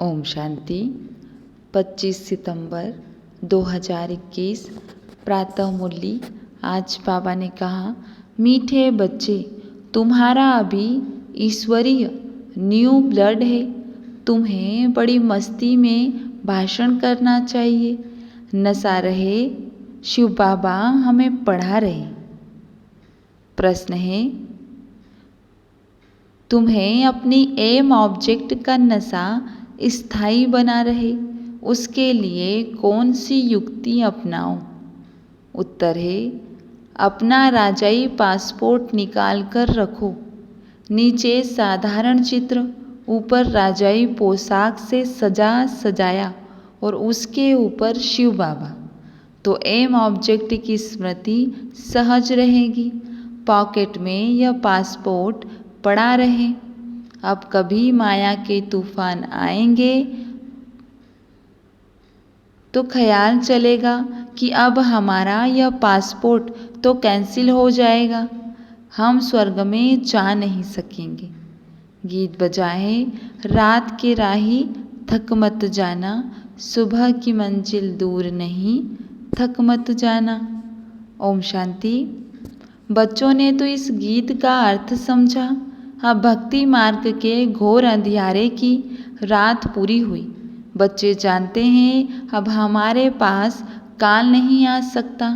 ओम शांति। 25 सितंबर 2021 प्रातः मुरली। आज बाबा ने कहा, मीठे बच्चे, तुम्हारा अभी ईश्वरीय न्यू ब्लड है। तुम्हें बड़ी मस्ती में भाषण करना चाहिए। नशा रहे, शिव बाबा हमें पढ़ा रहे। प्रश्न है, तुम्हें अपनी एम ऑब्जेक्ट का नशा स्थायी बना रहे, उसके लिए कौन सी युक्ति अपनाओ? उत्तर है, अपना राजाई पासपोर्ट निकाल कर रखो। नीचे साधारण चित्र, ऊपर राजाई पोशाक से सजा सजाया और उसके ऊपर शिव बाबा। तो एम ऑब्जेक्ट की स्मृति सहज रहेगी। पॉकेट में यह पासपोर्ट पड़ा रहे। अब कभी माया के तूफान आएंगे तो ख्याल चलेगा कि अब हमारा यह पासपोर्ट तो कैंसिल हो जाएगा, हम स्वर्ग में जा नहीं सकेंगे। गीत बजाए, रात के राही थक मत जाना, सुबह की मंजिल दूर नहीं, थक मत जाना। ओम शांति। बच्चों ने तो इस गीत का अर्थ समझा। अब भक्ति मार्ग के घोर अंधियारे की रात पूरी हुई। बच्चे जानते हैं अब हमारे पास काल नहीं आ सकता।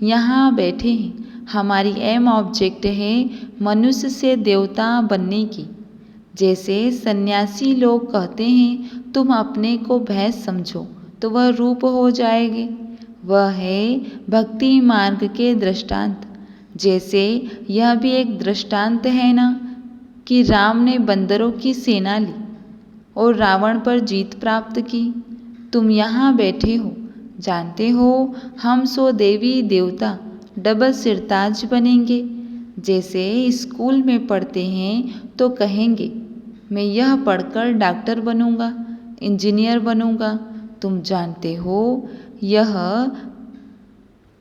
यहाँ बैठे हैं, हमारी एम ऑब्जेक्ट है मनुष्य से देवता बनने की। जैसे सन्यासी लोग कहते हैं, तुम अपने को भैंस समझो तो वह रूप हो जाएगी। वह है भक्ति मार्ग के दृष्टांत। जैसे यह भी एक दृष्टांत है ना, कि राम ने बंदरों की सेना ली और रावण पर जीत प्राप्त की। तुम यहाँ बैठे हो, जानते हो हम सो देवी देवता डबल सिरताज बनेंगे। जैसे स्कूल में पढ़ते हैं तो कहेंगे, मैं यह पढ़कर डॉक्टर बनूंगा, इंजीनियर बनूंगा। तुम जानते हो यह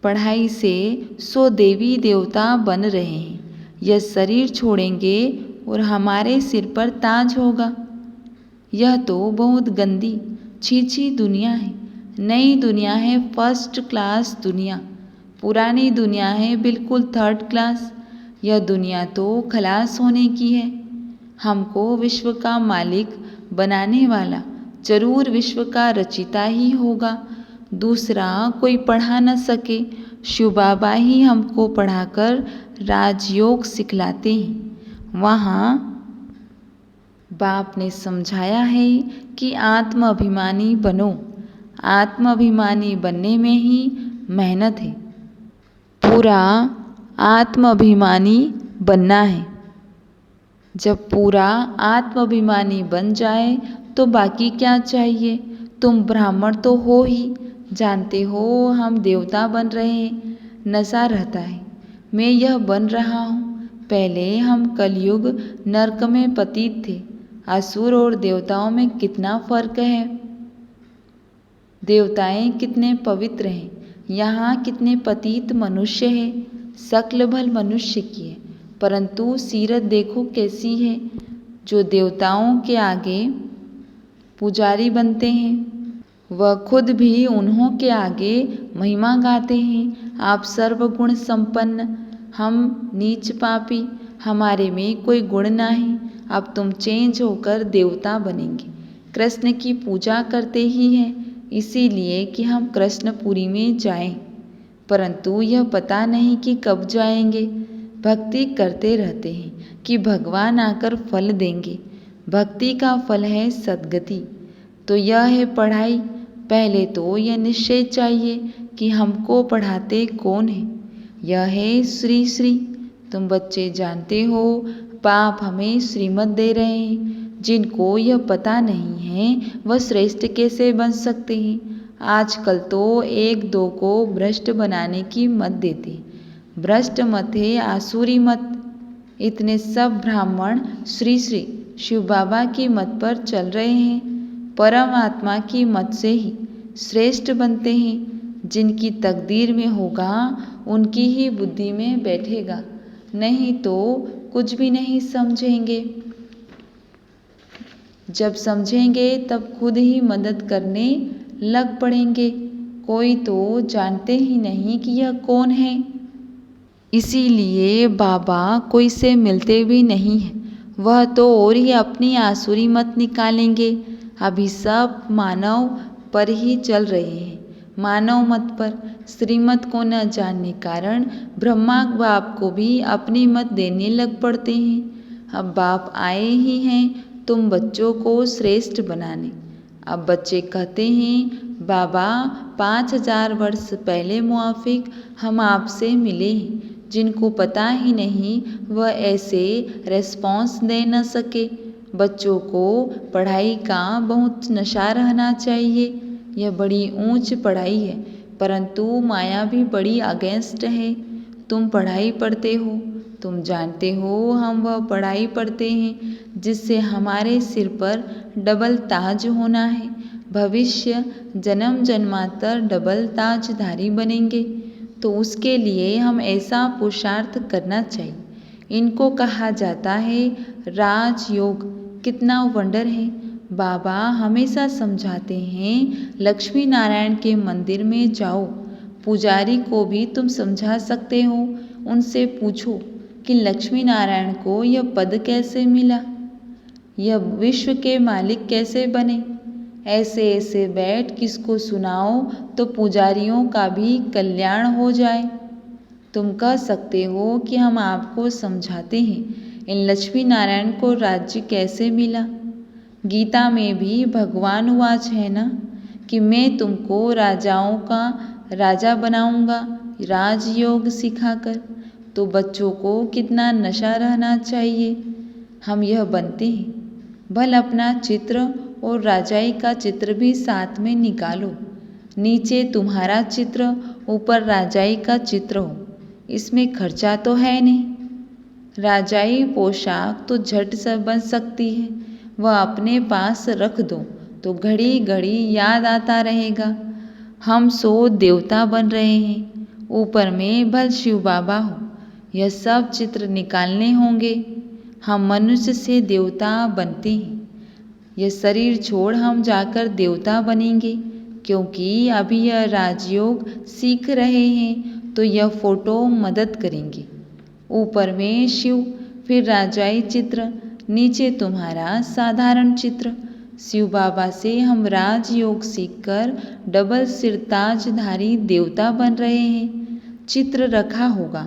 पढ़ाई से सो देवी देवता बन रहे हैं। यह शरीर छोड़ेंगे और हमारे सिर पर ताज होगा। यह तो बहुत गंदी छीछी दुनिया है। नई दुनिया है फर्स्ट क्लास दुनिया, पुरानी दुनिया है बिल्कुल थर्ड क्लास। यह दुनिया तो खलास होने की है। हमको विश्व का मालिक बनाने वाला जरूर विश्व का रचिता ही होगा। दूसरा कोई पढ़ा न सके। शिव बाबा ही हमको पढ़ाकर राजयोग सिखलाते हैं। वहाँ बाप ने समझाया है कि आत्म अभिमानी बनो। आत्म अभिमानी बनने में ही मेहनत है। पूरा आत्म अभिमानी बनना है। जब पूरा आत्म अभिमानी बन जाए तो बाकी क्या चाहिए? तुम ब्राह्मण तो हो ही, जानते हो हम देवता बन रहे हैं। नशा रहता है, मैं यह बन रहा हूँ। पहले हम कलयुग नरक में पतित थे। असुर और देवताओं में कितना फर्क है। देवताएं कितने पवित्र हैं, यहाँ कितने पतित मनुष्य हैं। शक्ल भल मनुष्य की है, परंतु सीरत देखो कैसी है। जो देवताओं के आगे पुजारी बनते हैं, वह खुद भी उन्हों के आगे महिमा गाते हैं। आप सर्वगुण संपन्न, हम नीच पापी, हमारे में कोई गुण नहीं। अब तुम चेंज होकर देवता बनेंगे। कृष्ण की पूजा करते ही हैं, इसीलिए कि हम कृष्णपुरी में जाएं। परंतु यह पता नहीं कि कब जाएंगे। भक्ति करते रहते हैं कि भगवान आकर फल देंगे। भक्ति का फल है सद्गति। तो यह है पढ़ाई। पहले तो यह निश्चय चाहिए कि हमको पढ़ाते कौन है। यह है श्री श्री। तुम बच्चे जानते हो बाप हमें श्रीमत दे रहे हैं। जिनको यह पता नहीं है वह श्रेष्ठ कैसे बन सकते हैं। आजकल तो एक दो को भ्रष्ट बनाने की मत देते। भ्रष्ट मत है आसुरी मत। इतने सब ब्राह्मण श्री श्री शिव बाबा की मत पर चल रहे हैं। परमात्मा की मत से ही श्रेष्ठ बनते हैं। जिनकी तकदीर में होगा उनकी ही बुद्धि में बैठेगा, नहीं तो कुछ भी नहीं समझेंगे। जब समझेंगे तब खुद ही मदद करने लग पड़ेंगे। कोई तो जानते ही नहीं कि यह कौन है। इसीलिए बाबा कोई से मिलते भी नहीं हैं। वह तो और ही अपनी आसुरी मत निकालेंगे। अभी सब मानव पर ही चल रहे हैं। मानव मत पर श्रीमत को न जानने कारण ब्रह्मा बाप को भी अपनी मत देने लग पड़ते हैं। अब बाप आए ही हैं तुम बच्चों को श्रेष्ठ बनाने। अब बच्चे कहते हैं बाबा 5000 वर्ष पहले मुआफिक हम आपसे मिले हैं। जिनको पता ही नहीं वह ऐसे रेस्पॉन्स दे न सके। बच्चों को पढ़ाई का बहुत नशा रहना चाहिए। यह बड़ी ऊंच पढ़ाई है, परंतु माया भी बड़ी अगेंस्ट है। तुम पढ़ाई पढ़ते हो, तुम जानते हो हम वह पढ़ाई पढ़ते हैं जिससे हमारे सिर पर डबल ताज होना है। भविष्य जन्म जन्मांतर डबल ताजधारी बनेंगे, तो उसके लिए हम ऐसा पुरुषार्थ करना चाहिए। इनको कहा जाता है राजयोग। कितना वंडर है। बाबा हमेशा समझाते हैं लक्ष्मी नारायण के मंदिर में जाओ। पुजारी को भी तुम समझा सकते हो। उनसे पूछो कि लक्ष्मी नारायण को यह पद कैसे मिला, यह विश्व के मालिक कैसे बने। ऐसे ऐसे बैठ किसको सुनाओ तो पुजारियों का भी कल्याण हो जाए। तुम कह सकते हो कि हम आपको समझाते हैं इन लक्ष्मी नारायण को राज्य कैसे मिला। गीता में भी भगवान वाच है ना कि मैं तुमको राजाओं का राजा बनाऊंगा राजयोग सिखाकर। तो बच्चों को कितना नशा रहना चाहिए। हम यह बनते हैं। भल अपना चित्र और राजाई का चित्र भी साथ में निकालो। नीचे तुम्हारा चित्र, ऊपर राजाई का चित्र हो। इसमें खर्चा तो है नहीं। राजाई पोशाक तो झट से बन सकती है। वह अपने पास रख दो तो घड़ी घड़ी याद आता रहेगा। हम 100 देवता बन रहे हैं, ऊपर में भल शिव बाबा हो। यह सब चित्र निकालने होंगे। हम मनुष्य से देवता बनते हैं। यह शरीर छोड़ हम जाकर देवता बनेंगे, क्योंकि अभी यह राजयोग सीख रहे हैं तो यह फोटो मदद करेंगे। ऊपर में शिव, फिर राजाई चित्र, नीचे तुम्हारा साधारण चित्र। शिव बाबा से हम राजयोग सीखकर डबल सिरताजधारी देवता बन रहे हैं। चित्र रखा होगा,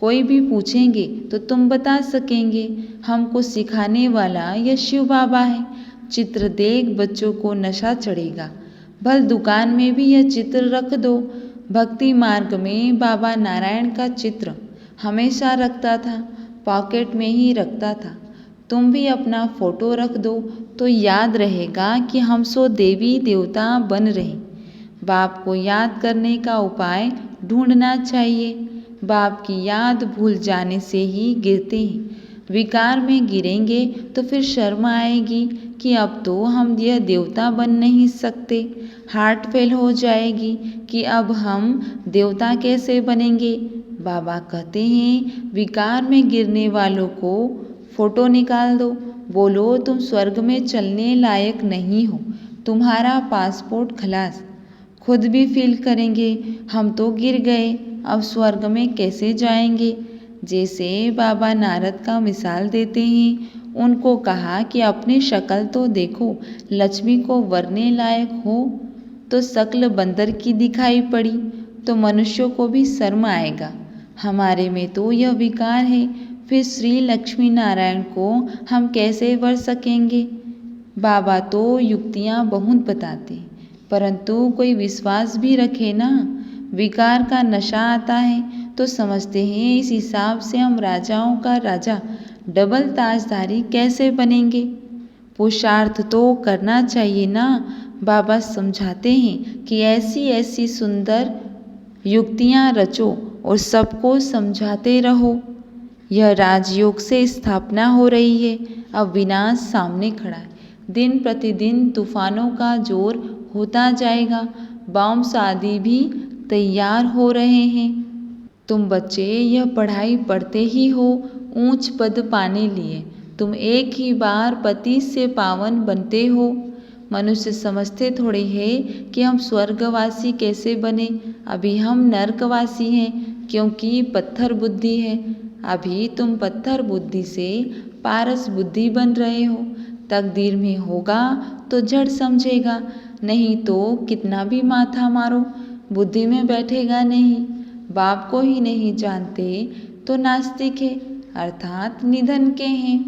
कोई भी पूछेंगे तो तुम बता सकेंगे हमको सिखाने वाला यह शिव बाबा है। चित्र देख बच्चों को नशा चढ़ेगा। भल दुकान में भी यह चित्र रख दो। भक्ति मार्ग में बाबा नारायण का चित्र हमेशा रखता था, पॉकेट में ही रखता था। तुम भी अपना फोटो रख दो तो याद रहेगा कि हम 100 देवी देवता बन रहे। बाप को याद करने का उपाय ढूंढना चाहिए। बाप की याद भूल जाने से ही गिरते हैं। विकार में गिरेंगे तो फिर शर्म आएगी कि अब तो हम यह देवता बन नहीं सकते। हार्ट फेल हो जाएगी कि अब हम देवता कैसे बनेंगे। बाबा कहते हैं विकार में गिरने वालों को फोटो निकाल दो। बोलो तुम स्वर्ग में चलने लायक नहीं हो, तुम्हारा पासपोर्ट खलास। खुद भी फील करेंगे हम तो गिर गए, अब स्वर्ग में कैसे जाएंगे। जैसे बाबा नारद का मिसाल देते हैं। उनको कहा कि अपनी शक्ल तो देखो, लक्ष्मी को वरने लायक हो तो शक्ल बंदर की दिखाई पड़ी तो मनुष्यों को भी शर्म आएगा। हमारे में तो यह विकार है, फिर श्री लक्ष्मी नारायण को हम कैसे वर सकेंगे। बाबा तो युक्तियाँ बहुत बताते हैं, परंतु कोई विश्वास भी रखे ना। विकार का नशा आता है तो समझते हैं इस हिसाब से हम राजाओं का राजा डबल ताजधारी कैसे बनेंगे। पुरुषार्थ तो करना चाहिए ना। बाबा समझाते हैं कि ऐसी ऐसी सुंदर युक्तियाँ रचो और सबको समझाते रहो। यह राजयोग से स्थापना हो रही है। अब विनाश सामने खड़ा है। दिन प्रतिदिन तूफानों का जोर होता जाएगा। बॉम्ब्स आदि भी तैयार हो रहे हैं। तुम बच्चे यह पढ़ाई पढ़ते ही हो ऊंच पद पाने लिए, तुम एक ही बार पति से पावन बनते हो। मनुष्य समझते थोड़े हैं कि हम स्वर्गवासी कैसे बने। अभी हम नरकवासी हैं, क्योंकि पत्थर बुद्धि है। अभी तुम पत्थर बुद्धि से पारस बुद्धि बन रहे हो। तकदीर में होगा तो झट समझेगा, नहीं तो कितना भी माथा मारो बुद्धि में बैठेगा नहीं। बाप को ही नहीं जानते तो नास्तिक है, अर्थात निधन के हैं।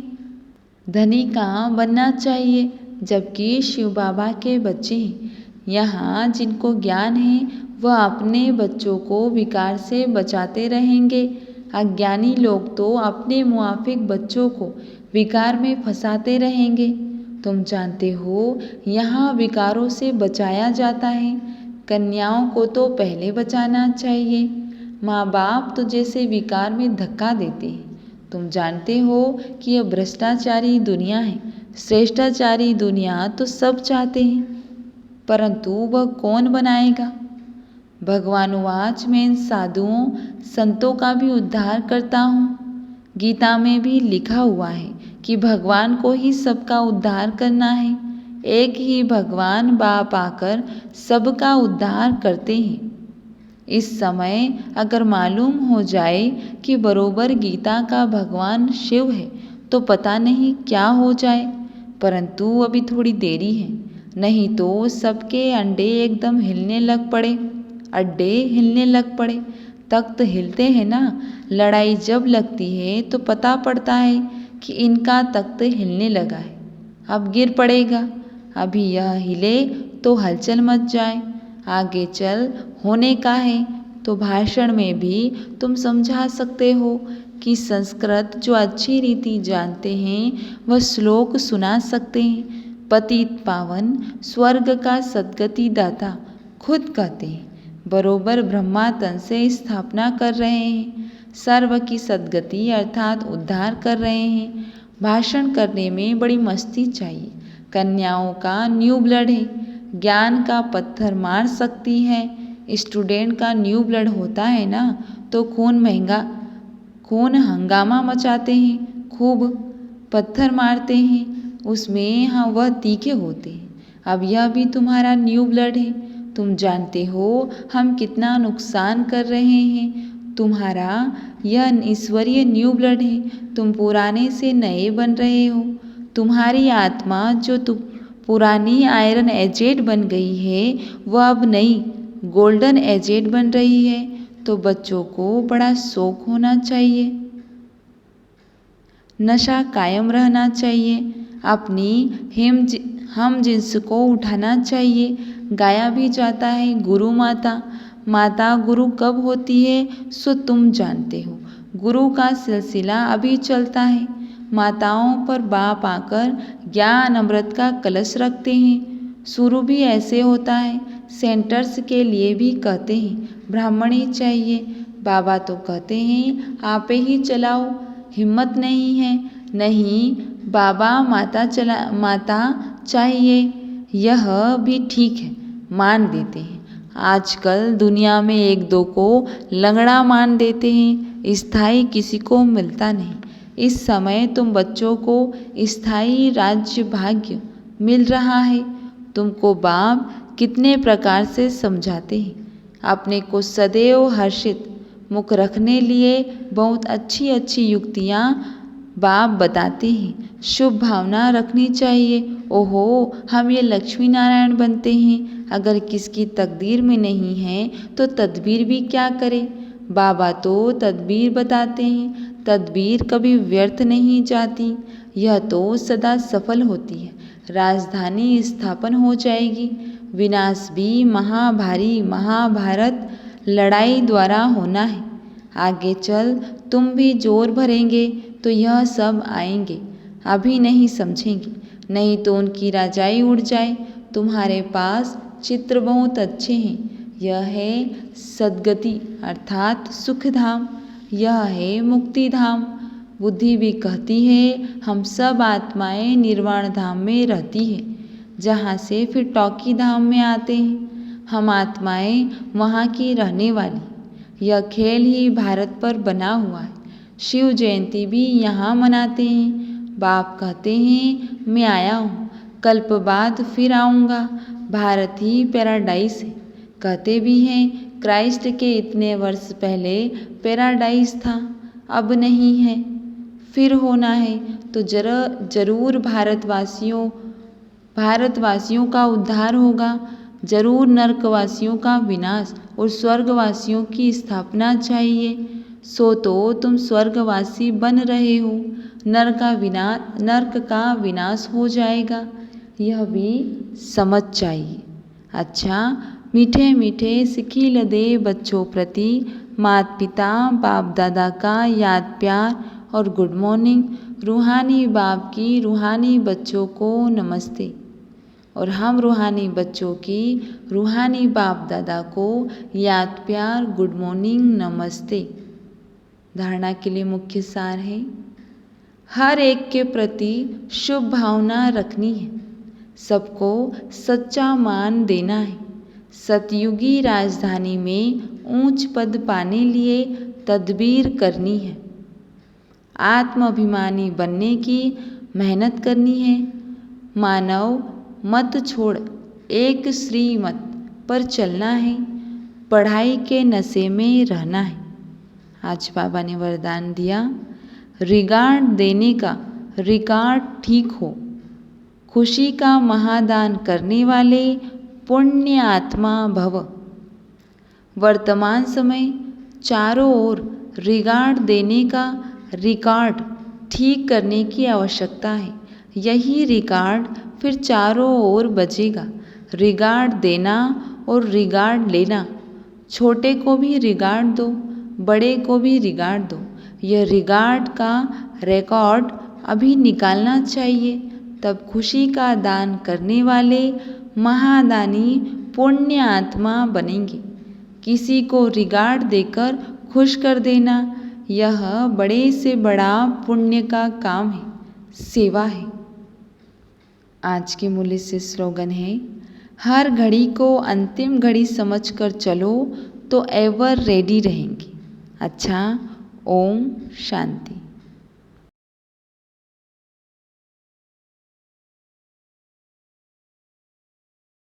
धनी कहाँ बनना चाहिए, जबकि शिव बाबा के बच्चे हैं। यहाँ जिनको ज्ञान है वह अपने बच्चों को विकार से बचाते रहेंगे। अज्ञानी लोग तो अपने मुआफिक बच्चों को विकार में फंसाते रहेंगे। तुम जानते हो यहाँ विकारों से बचाया जाता है। कन्याओं को तो पहले बचाना चाहिए। माँ बाप तो जैसे विकार में धक्का देते हैं। तुम जानते हो कि यह भ्रष्टाचारी दुनिया है। श्रेष्ठाचारी दुनिया तो सब चाहते हैं, परंतु वह कौन बनाएगा। भगवानुवाच, मैं इन साधुओं संतों का भी उद्धार करता हूँ। गीता में भी लिखा हुआ है कि भगवान को ही सबका उद्धार करना है। एक ही भगवान बाप आकर सबका उद्धार करते हैं। इस समय अगर मालूम हो जाए कि बरोबर गीता का भगवान शिव है तो पता नहीं क्या हो जाए, परंतु अभी थोड़ी देरी है, नहीं तो सबके अंडे एकदम हिलने लग पड़े। अड्डे हिलने लग पड़े, तख्त हिलते हैं ना। लड़ाई जब लगती है तो पता पड़ता है कि इनका तख्त हिलने लगा है, अब गिर पड़ेगा। अभी यह हिले तो हलचल मच जाए, आगे चल होने का है। तो भाषण में भी तुम समझा सकते हो कि संस्कृत जो अच्छी रीति जानते हैं वह श्लोक सुना सकते हैं। पतित पावन स्वर्ग का सद्गति दाता खुद कहते हैं। बरोबर ब्रह्मा तन से स्थापना कर रहे हैं। सर्व की सद्गति अर्थात उद्धार कर रहे हैं। भाषण करने में बड़ी मस्ती चाहिए। कन्याओं का न्यू ब्लड है, ज्ञान का पत्थर मार सकती है। स्टूडेंट का न्यू ब्लड होता है ना, तो खून हंगामा मचाते हैं, खूब पत्थर मारते हैं, उसमें हाँ वह तीखे होते हैं। अब यह भी तुम्हारा न्यू ब्लड है। तुम जानते हो हम कितना नुकसान कर रहे हैं। तुम्हारा यह ईश्वरीय न्यू ब्लड है। तुम पुराने से नए बन रहे हो। तुम्हारी आत्मा जो पुरानी आयरन एजेड बन गई है वह अब नई गोल्डन एजेड बन रही है। तो बच्चों को बड़ा शौक होना चाहिए, नशा कायम रहना चाहिए, अपनी हम जिन्स को उठाना चाहिए। गाया भी जाता है गुरु माता। माता गुरु कब होती है सो तुम जानते हो। गुरु का सिलसिला अभी चलता है। माताओं पर बाप आकर ज्ञान अमृत का कलश रखते हैं। शुरू भी ऐसे होता है। सेंटर्स के लिए भी कहते हैं ब्राह्मणी चाहिए। बाबा तो कहते हैं आप ही चलाओ, हिम्मत नहीं है। नहीं बाबा माता चाहिए, यह भी ठीक है, मान देते हैं। आजकल दुनिया में एक दो को लंगड़ा मान देते हैं, स्थायी किसी को मिलता नहीं। इस समय तुम बच्चों को स्थायी राज्य भाग्य मिल रहा है। तुमको बाप कितने प्रकार से समझाते हैं। अपने को सदैव हर्षित मुख रखने लिए बहुत अच्छी अच्छी युक्तियाँ बाप बताते हैं। शुभ भावना रखनी चाहिए। ओहो हम ये लक्ष्मी नारायण बनते हैं। अगर किसकी तकदीर में नहीं है तो तदबीर भी क्या करे। बाबा तो तदबीर बताते हैं। तदबीर कभी व्यर्थ नहीं जाती, यह तो सदा सफल होती है। राजधानी स्थापन हो जाएगी। विनाश भी महाभारी महाभारत लड़ाई द्वारा होना है। आगे चल तुम भी जोर भरेंगे तो यह सब आएंगे, अभी नहीं समझेंगे, नहीं तो उनकी राजाई उड़ जाए। तुम्हारे पास चित्र बहुत अच्छे हैं। यह है सद्गति अर्थात सुख धाम, यह है मुक्ति धाम। बुद्धि भी कहती है हम सब आत्माएं निर्वाण धाम में रहती है, जहाँ से फिर टॉकी धाम में आते हैं। हम आत्माएं वहाँ की रहने वाली। यह खेल ही भारत पर बना हुआ है। शिव जयंती भी यहाँ मनाते हैं। बाप कहते हैं मैं आया हूँ, कल्प बाद फिर आऊँगा, भारत ही पैराडाइस है। कहते भी हैं क्राइस्ट के इतने वर्ष पहले पैराडाइस था, अब नहीं है, फिर होना है तो जरूर भारतवासियों का उद्धार होगा, जरूर नरकवासियों का विनाश और स्वर्गवासियों की स्थापना चाहिए। सो तो तुम स्वर्गवासी बन रहे हो, नरक का विनाश हो जाएगा, यह भी समझ चाहिए। अच्छा, मीठे मीठे सिखिल दे बच्चों प्रति माता पिता बाप दादा का याद प्यार और गुड मॉर्निंग। रूहानी बाप की रूहानी बच्चों को नमस्ते, और हम रूहानी बच्चों की रूहानी बाप दादा को याद प्यार गुड मॉर्निंग नमस्ते। धारणा के लिए मुख्य सार है, हर एक के प्रति शुभ भावना रखनी है, सबको सच्चा मान देना है, सतयुगी राजधानी में ऊंच पद पाने लिए तदबीर करनी है, आत्माभिमानी बनने की मेहनत करनी है, मानव मत छोड़ एक श्रीमत पर चलना है, पढ़ाई के नशे में रहना है। आज बाबा ने वरदान दिया, रिगार्ड देने का रिकॉर्ड ठीक हो, खुशी का महादान करने वाले पुण्य आत्मा भव। वर्तमान समय चारों ओर रिगार्ड देने का रिकॉर्ड ठीक करने की आवश्यकता है, यही रिकॉर्ड फिर चारों ओर बजेगा। रिगार्ड देना और रिगार्ड लेना, छोटे को भी रिगार्ड दो, बड़े को भी रिगार्ड दो, यह रिगार्ड का रिकॉर्ड अभी निकालना चाहिए, तब खुशी का दान करने वाले महादानी पुण्य आत्मा बनेंगे। किसी को रिगार्ड देकर खुश कर देना, यह बड़े से बड़ा पुण्य का काम है, सेवा है। आज के मूल्य से स्लोगन है, हर घड़ी को अंतिम घड़ी समझकर चलो तो एवर रेडी रहेंगे। अच्छा, ओम शांति।